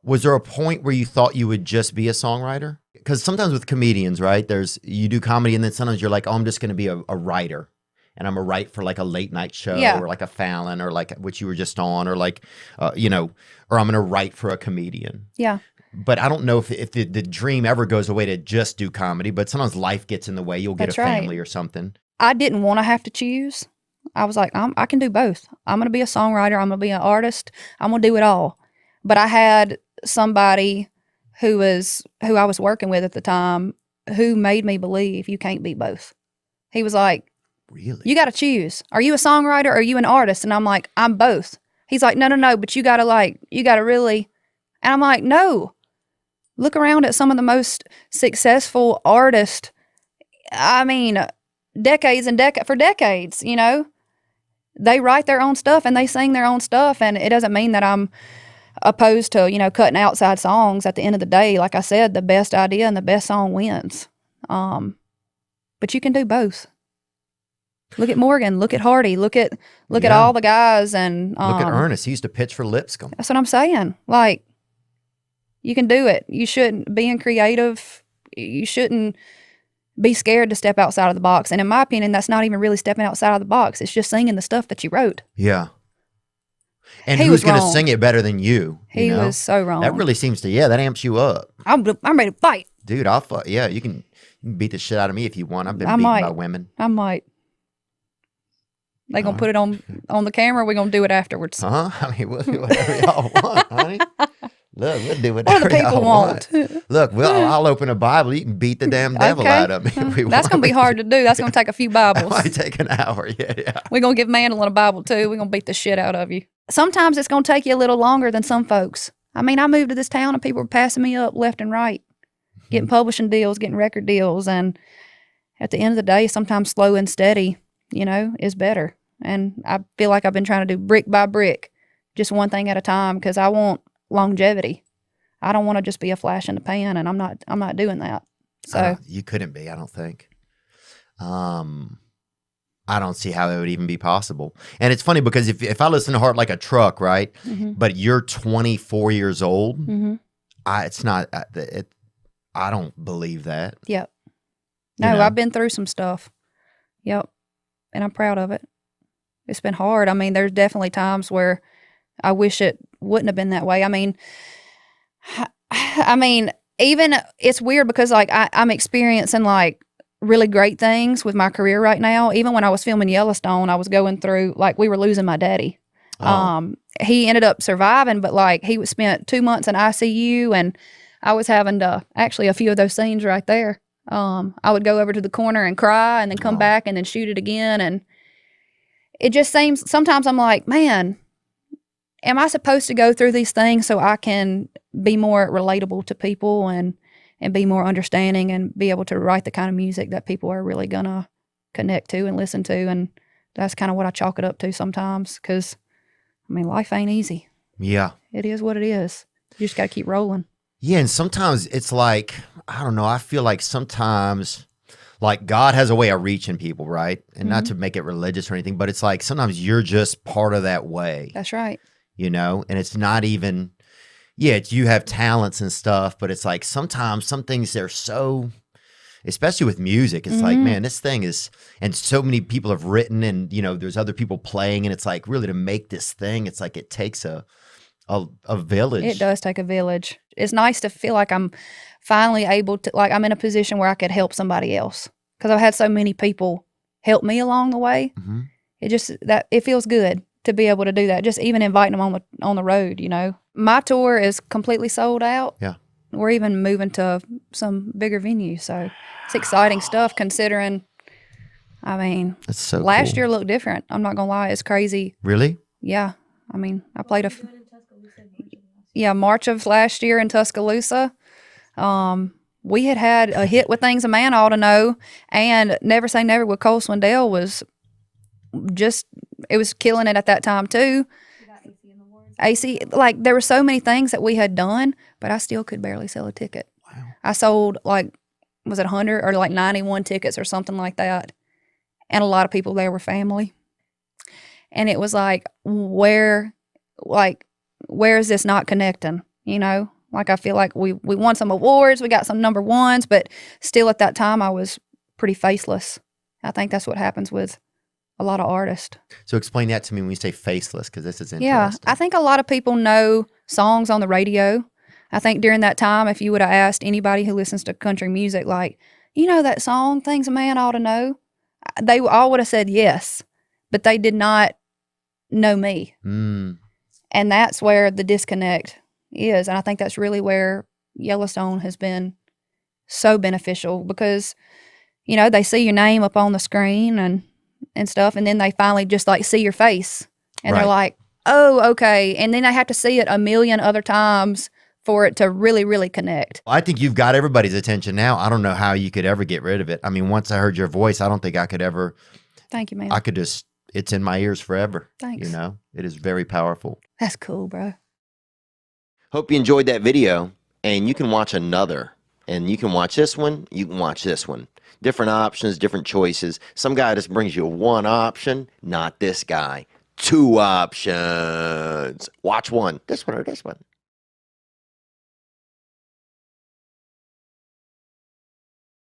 Was there a point where you thought you would just be a songwriter? Because sometimes with comedians, right, you do comedy and then sometimes you're like, oh, I'm just going to be a writer. And I'm going to write for like a late night show or like a Fallon or like which you were just on or like, or I'm going to write for a comedian. Yeah. But I don't know if the dream ever goes away to just do comedy, but sometimes life gets in the way. You'll get a family or something. I didn't want to have to choose. I was like, I can do both. I'm going to be a songwriter. I'm going to be an artist. I'm going to do it all. But I had somebody who I was working with at the time who made me believe you can't be both. He was like, really? You got to choose. Are you a songwriter or are you an artist? And I'm like, I'm both. He's like, no, but you got to really. And I'm like, no. Look around at some of the most successful artists. I mean, decades for decades, They write their own stuff and they sing their own stuff. And it doesn't mean that I'm opposed to, cutting outside songs. At the end of the day, like I said, the best idea and the best song wins. But you can do both. Look at Morgan. Look at Hardy. Look at all the guys. And look at Ernest. He used to pitch for Lipscomb. That's what I'm saying. Like, you can do it. You shouldn't. Being creative, you shouldn't be scared to step outside of the box. And in my opinion, that's not even really stepping outside of the box. It's just singing the stuff that you wrote. Yeah. And who's going to sing it better than you? He was so wrong. That really seems to, that amps you up. I'm ready to fight. Dude, I'll fight. Yeah, you can beat the shit out of me if you want. I've been beaten by women. I might. They going to put it on the camera, or we going to do it afterwards? I mean, we'll do whatever y'all want, honey. Look, we'll do whatever the people want. Look, I'll open a Bible. You can beat the damn devil out of me. That's going to be hard to do. That's going to take a few Bibles. It might take an hour, yeah. We're going to give Mandolin a Bible, too. We're going to beat the shit out of you. Sometimes it's going to take you a little longer than some folks. I mean, I moved to this town and people were passing me up left and right, getting publishing deals, getting record deals. And at the end of the day, sometimes slow and steady, is better. And I feel like I've been trying to do brick by brick, just one thing at a time, because I want longevity. I don't want to just be a flash in the pan, and I'm not doing that. So you couldn't be, I don't think. I don't see how it would even be possible. And it's funny because if I listen to Heart Like a Truck, right, but you're 24 years old, it's not, I don't believe that. Yep. No, I've been through some stuff. Yep. And I'm proud of it. It's been hard. I mean, there's definitely times where I wish it wouldn't have been that way. I mean, even it's weird because like I'm experiencing like really great things with my career right now. Even when I was filming Yellowstone, I was going through, like, we were losing my daddy. He ended up surviving, but like he spent 2 months in ICU, and I was having to, actually a few of those scenes right there. I would go over to the corner and cry and then come back and then shoot it again. And it just seems, sometimes I'm like, man, am I supposed to go through these things so I can be more relatable to people and be more understanding and be able to write the kind of music that people are really going to connect to and listen to? And that's kind of what I chalk it up to sometimes, because, I mean, life ain't easy. Yeah. It is what it is. You just got to keep rolling. Yeah, and sometimes it's like, I don't know, I feel like sometimes, like, God has a way of reaching people, right? And not to make it religious or anything, but it's like sometimes you're just part of that way. That's right. And it's not even, you have talents and stuff, but it's like sometimes some things they're so, especially with music, it's like, man, this thing is, and so many people have written and, there's other people playing, and it's like really to make this thing, it's like it takes a village. It does take a village. It's nice to feel like I'm finally able to, like, I'm in a position where I could help somebody else, because I've had so many people help me along the way. It feels good to be able to do that. Just even inviting them on the road, My tour is completely sold out. Yeah. We're even moving to some bigger venues, so it's exciting stuff considering, I mean, that's so last cool. year looked different. I'm not going to lie. It's crazy. Really? Yeah. I mean, I played March of last year in Tuscaloosa. We had a hit with Things a Man Ought to Know, and Never Say Never with Cole Swindell was just, it was killing it at that time too. AC, like, there were so many things that we had done, but I still could barely sell a ticket. Wow. I sold, like, was it 100 or like 91 tickets or something like that. And a lot of people there were family. And it was like, where is this not connecting? Like I feel like we won some awards, we got some number ones, but still at that time I was pretty faceless. I think that's what happens with a lot of artists. So explain that to me when you say faceless, because this is Yeah, interesting. I think a lot of people know songs on the radio. I think during that time, if you would have asked anybody who listens to country music, like, you know that song, Things a Man Ought to Know, they all would have said yes, but they did not know me. Mm. And that's where the disconnect is. And I think that's really where Yellowstone has been so beneficial because, you know, they see your name up on the screen and stuff, and then they finally just like see your face and they're Right. like, oh, okay. And then they have to see it a million other times for it to really, really connect. I think you've got everybody's attention now. I don't know how you could ever get rid of it. I mean, once I heard your voice, I don't think I could ever. Thank you, man. I could just, it's in my ears forever. Thanks. You know, it is very powerful. That's cool, bro. Hope you enjoyed that video, and you can watch another. And you can watch this one, you can watch this one. Different options, different choices. Some guy just brings you one option, not this guy. Two options. Watch one, this one or this one.